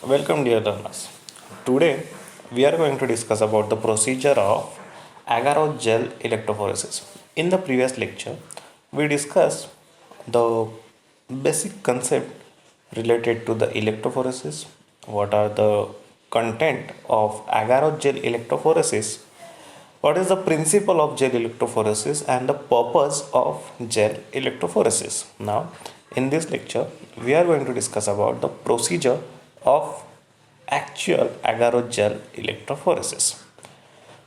Welcome dear learners. Today we are going to discuss about the procedure of agar gel electrophoresis. In the previous lecture we discussed the basic concept related to the electrophoresis, what are the content of agar gel electrophoresis, what is the principle of gel electrophoresis and the purpose of gel electrophoresis. Now, in this lecture, we are going to discuss about the procedure of actual agar gel electrophoresis.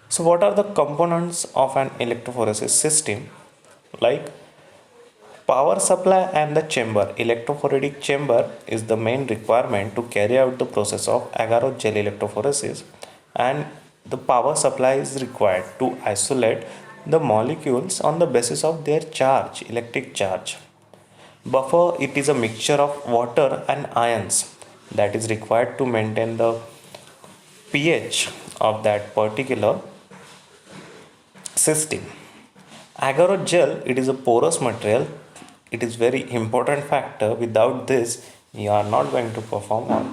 So, what are the components of an electrophoresis system? Like power supply and the chamber. Electrophoretic chamber is the main requirement to carry out the process of agar gel electrophoresis, and the power supply is required to isolate the molecules on the basis of their charge, electric charge. Buffer, it is a mixture of water and ions that is required to maintain the pH of that particular system. Agar gel, it is a porous material. It is very important factor. Without this, you are not going to perform, or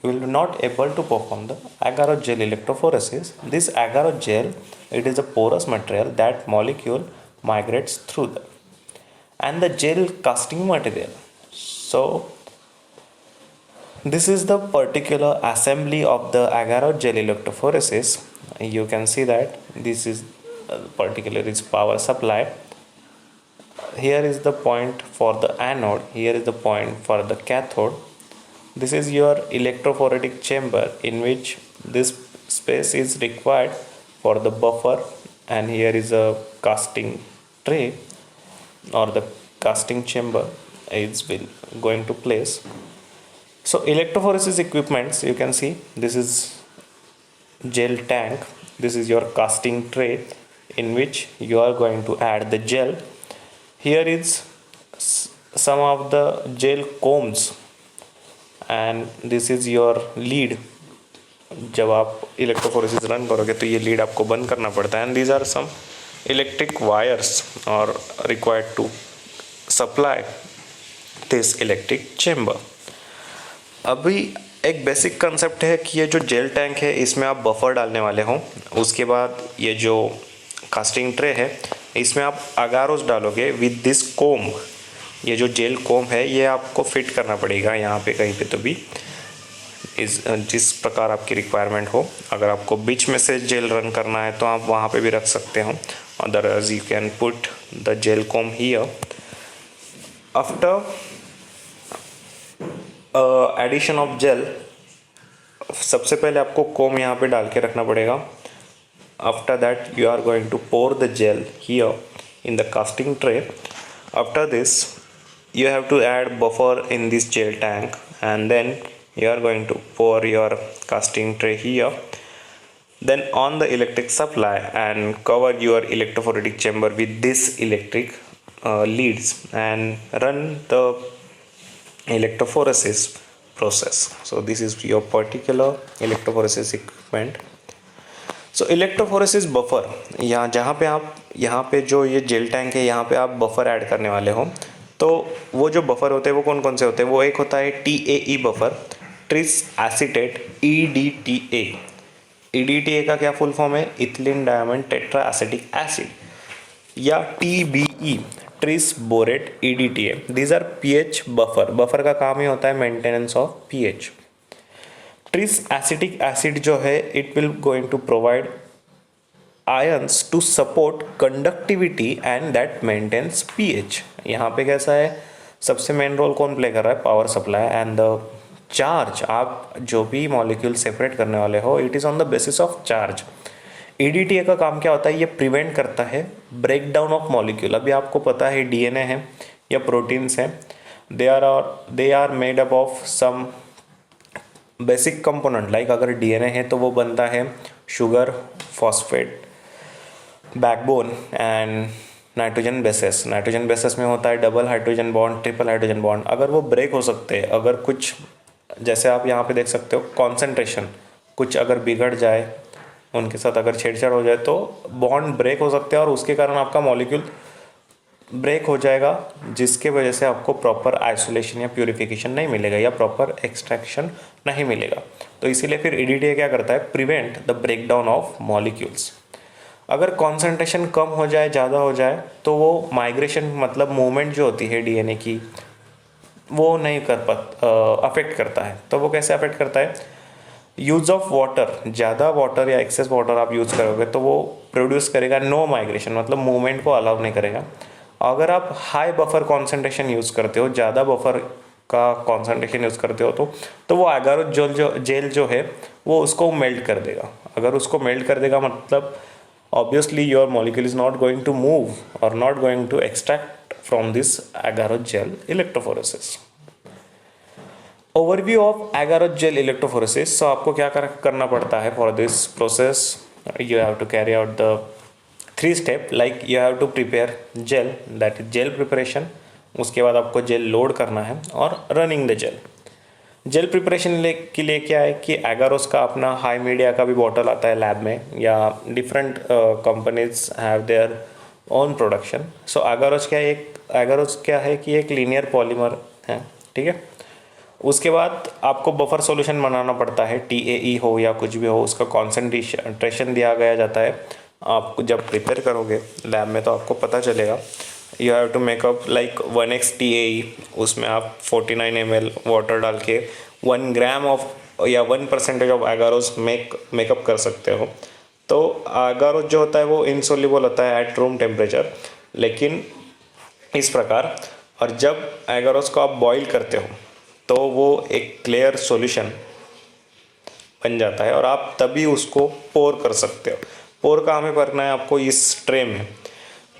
you will not able to perform the agar gel electrophoresis. This agar gel, it is a porous material that molecule migrates through the, and the gel casting material. So this is the particular assembly of the agar gel electrophoresis. You can see that this is particular is power supply. Here is the point for the anode, here is the point for the cathode. This is your electrophoretic chamber in which this space is required for the buffer, and here is a casting tray or the casting chamber is going to place. So electrophoresis equipments, you can see this is gel tank, this is your casting tray in which you are going to add the gel. Here is some of the gel combs, and this is your lead. जब आप electrophoresis run करोगे तो ये lead आपको बंद करना पड़ता है, and these are some electric wires are required to supply this electric chamber. अभी एक बेसिक कंसेप्ट है कि ये जो जेल टैंक है इसमें आप बफर डालने वाले हो. उसके बाद ये जो कास्टिंग ट्रे है इसमें आप अगारोस डालोगे विद दिस कोम. ये जो जेल कोम है ये आपको फिट करना पड़ेगा यहाँ पे कहीं पे तो भी, इस जिस प्रकार आपकी रिक्वायरमेंट हो. अगर आपको बीच में से जेल रन करना है तो आप वहाँ पे भी रख सकते हो. Otherwise you can put the gel comb here. After addition of gel, सबसे पहले आपको कोम यहाँ पे डाल के रखना पड़ेगा. After that you are going to pour the gel here in the casting tray. After this you have to add buffer in this gel tank, and then you are going to pour your casting tray here, then on the electric supply, and cover your electrophoretic chamber with this electric leads and run the electrophoresis process. So this is your particular electrophoresis equipment. So electrophoresis buffer, यहाँ पे जो ये jail tank है यहाँ पे आप buffer add करने वाले हो. तो वो जो बफर होते हैं वो कौन कौन से होते हैं? वो एक होता है TAE buffer, tris acetate EDTA. EDTA का क्या फुल फॉर्म है? Ethylene diamine tetra acetic acid. या TBE, tris borate EDTA. These are pH buffer. Buffer का काम ही होता है maintenance of pH. Tris acetic acid जो है it will going to provide ions to support conductivity and that maintains pH. यहाँ पे कैसा है, सबसे मेन रोल कौन प्ले कर रहा है? Power supply and the charge. आप जो भी मॉलिक्यूल सेपरेट करने वाले हो it is on the basis of charge. EDTA का काम क्या होता है? ये प्रिवेंट करता है ब्रेक डाउन ऑफ मॉलिक्यूल. अभी आपको पता है DNA है या प्रोटीन्स हैं, they are made up of some basic component. Like अगर DNA है तो वो बनता है sugar, phosphate, backbone and nitrogen bases. Nitrogen bases में होता है double hydrogen bond, triple hydrogen bond. अगर वो ब्रेक हो सकते हैं, अगर कुछ जैसे आप यहाँ पे देख सकते हो कॉन्सेंट्रेशन कुछ अगर बिगड़ जाए, उनके साथ अगर छेड़छाड़ हो जाए तो बॉन्ड ब्रेक हो सकते हैं और उसके कारण आपका मॉलिक्यूल ब्रेक हो जाएगा, जिसके वजह से आपको प्रॉपर आइसोलेशन या प्यूरिफिकेशन नहीं मिलेगा या प्रॉपर एक्सट्रैक्शन नहीं मिलेगा। तो इसीलिए फिर ईडीटीए क्या करता है, prevent the breakdown of molecules. अगर कॉन्सेंट्रेशन कम हो जाए, ज़्यादा हो जाए, तो वो माइग्रेशन मतलब मूवमेंट जो होती है डीएनए की, वो नहीं कर अफेक्ट करता है। तो वो कैसे अफेक्ट करता है, यूज़ ऑफ वाटर, ज़्यादा वाटर या एक्सेस वाटर आप यूज़ करोगे तो वो प्रोड्यूस करेगा नो माइग्रेशन, मतलब मूवमेंट को अलाउ नहीं करेगा। अगर आप हाई बफर कॉन्सेंट्रेशन यूज़ करते हो, ज़्यादा बफर का कॉन्सेंट्रेशन यूज़ करते हो, तो वो एगारो जेल जो है वो उसको मेल्ट कर देगा। अगर उसको मेल्ट कर देगा मतलब obviously your molecule is not going to move or not going to extract from this agar gel electrophoresis. Overview of agar gel electrophoresis. So आपको क्या करना पड़ता है for this process? You have to carry out the 3 step, like you have to prepare gel, that is gel preparation. उसके बाद आपको jail load करना है और running the gel. Gel preparation के लिए क्या है कि एगारोस का अपना हाई मीडिया का भी बॉटल आता है लैब में, या different companies have their own production. So agarose क्या है कि एक लीनियर पॉलीमर है, ठीक है। उसके बाद आपको बफर सॉल्यूशन बनाना पड़ता है, TAE हो या कुछ भी हो, उसका कॉन्सेंट्रेशन दिया गया जाता है। आप जब प्रिपेयर करोगे लैब में तो आपको पता चलेगा। You have to make up like 1x TAE, उसमें आप 49 ml वाटर डाल के 1 ग्राम ऑफ या 1% ऑफ एगारोस मेकअप कर सकते हो। तो एगारोस जो होता है वो इनसोल्यूबल होता है एट रूम टेम्परेचर, लेकिन इस प्रकार। और जब एगारोस को आप बॉईल करते हो तो वो एक क्लियर सॉल्यूशन बन जाता है और आप तभी उसको पोर कर सकते हो। पोर का हमें करना है आपको इस ट्रे में,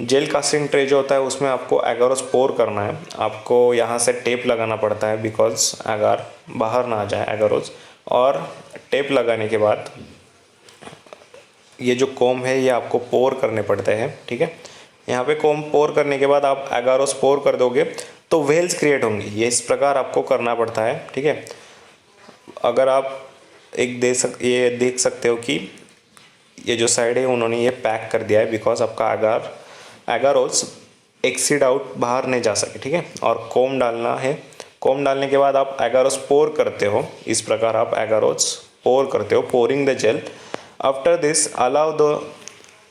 जेल कास्टिंग ट्रे जो होता है उसमें आपको एगारोस पोर करना है। आपको यहाँ से टेप लगाना पड़ता है बिकॉज एगार बाहर ना आ जाए एगारोस। और टेप लगाने के बाद ये जो कोम है ये आपको पोर करने पड़ते हैं, ठीक है। यहाँ पे कोम पोर करने के बाद आप एगारोस पोर कर दोगे तो वेल्स क्रिएट होंगी, ये इस प्रकार आपको करना पड़ता है, ठीक है। अगर आप ये देख सकते हो कि ये जो साइड है उन्होंने ये पैक कर दिया है बिकॉज आपका एगारोस एक्सीड आउट बाहर नहीं जा सके, ठीक है। और कोम डालना है, कोम डालने के बाद आप एगारोस पोर करते हो, इस प्रकार आप एगारोस पोर करते हो, pouring the gel. After this allow the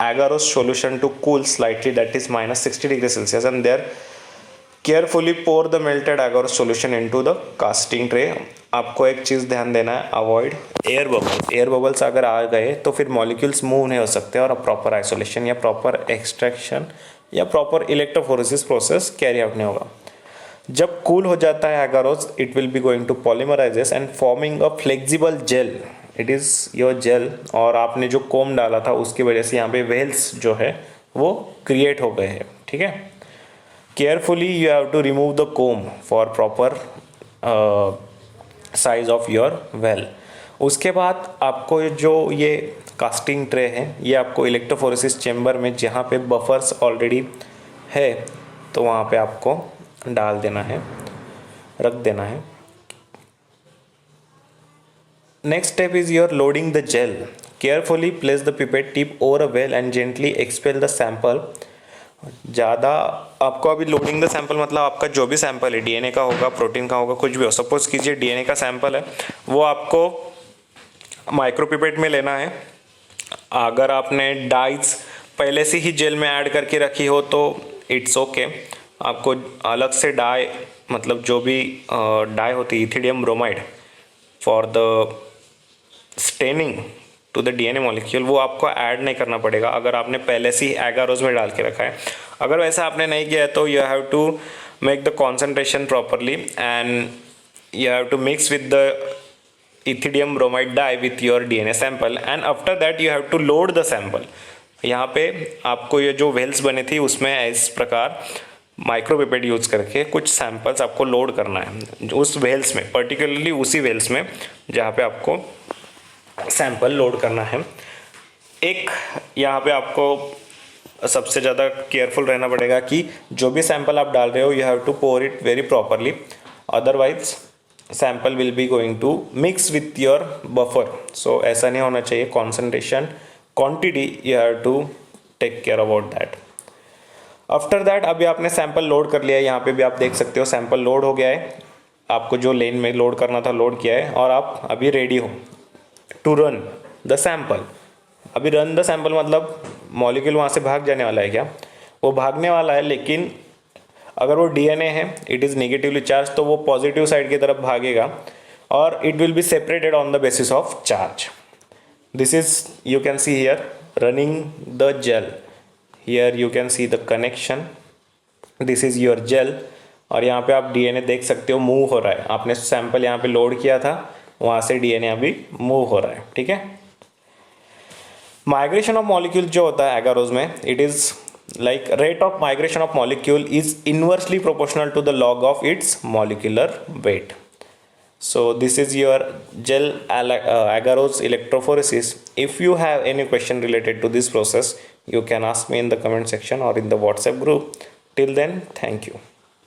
agarose solution to cool slightly, that is -60 degree Celsius, and there carefully pour the melted agarose solution into the casting tray. आपको एक चीज़ ध्यान देना है, avoid air bubbles. Air bubbles अगर आ गए तो फिर मॉलिक्यूल्स मूव नहीं हो सकते और प्रॉपर आइसोलेशन या प्रॉपर एक्सट्रैक्शन या proper electrophoresis process carry out नहीं होगा। जब कूल हो जाता है agarose, it will be going to polymerises and forming a flexible gel, it is your gel. और आपने जो कोम डाला था उसकी वजह से यहाँ पे वेल्स जो है वो क्रिएट हो गए हैं, ठीक है। Carefully you have to remove the comb for proper size of your well. उसके बाद आपको जो ये कास्टिंग ट्रे है ये आपको इलेक्ट्रोफोरेसिस चेम्बर में, जहाँ पे बफर्स ऑलरेडी है तो वहाँ पे आपको डाल देना है, रख देना है। Next step is your loading the gel. Carefully place the pipette tip over a well and gently expel the sample. ज़्यादा आपको अभी लोडिंग द सैंपल मतलब आपका जो भी सैंपल है, डीएनए का होगा, प्रोटीन का होगा, कुछ भी हो। सपोज कीजिए डीएनए का सैंपल है, वो आपको माइक्रोपिपेट में लेना है। अगर आपने डाइज पहले से ही जेल में ऐड करके रखी हो तो इट्स ओके। आपको अलग से डाई मतलब जो भी डाई होती है ethidium bromide for the staining to the DNA molecule, वो आपको ऐड नहीं करना पड़ेगा अगर आपने पहले से ही एगारोस में डाल के रखा है। अगर वैसा आपने नहीं किया है तो you have to make the concentration properly and you have to mix with the ethidium bromide dye with your DNA sample and after that you have to load the sample. यहाँ पे आपको ये जो वेल्स बने थी उसमें इस प्रकार माइक्रोपिपेट यूज़ करके कुछ सैंपल्स आपको लोड करना है उस वेल्स में, पर्टिकुलरली उसी वेल्स में जहाँ पे आपको सैंपल लोड करना है। एक यहाँ पे आपको सबसे ज़्यादा केयरफुल रहना पड़ेगा कि जो भी सैंपल आप डाल रहे हो you have to pour it very properly, otherwise sample will be going to mix with your buffer. So ऐसा नहीं होना चाहिए। Concentration quantity you have to take care about that. After that अभी आपने सैंपल लोड कर लिया है, यहाँ पे भी आप देख सकते हो सैंपल लोड हो गया है, आपको जो लेन में लोड करना था लोड किया है, और आप अभी रेडी हो टू रन द सैंपल। अभी रन द सैंपल मतलब मॉलिक्यूल वहाँ से भाग जाने वाला है क्या? वो भागने वाला है, लेकिन अगर वो डीएनए है, इट इज़ नेगेटिवली चार्ज, तो वो पॉजिटिव साइड की तरफ भागेगा और it will be separated on the basis of charge. This is, you can see here, running the gel. Here you can see the connection. This is your gel. और यहाँ पे आप डीएनए देख सकते हो मूव हो रहा है, आपने सैंपल यहाँ पे लोड किया था, वहाँ से डीएनए अभी मूव हो रहा है, ठीक है। माइग्रेशन ऑफ मॉलिक्यूल जो होता है एगारोज में, it is like rate of migration of molecule is inversely proportional to the log of its molecular weight. So this is your gel agarose electrophoresis. If you have any question related to this process, you can ask me in the comment section or in the WhatsApp group. Till then, thank you.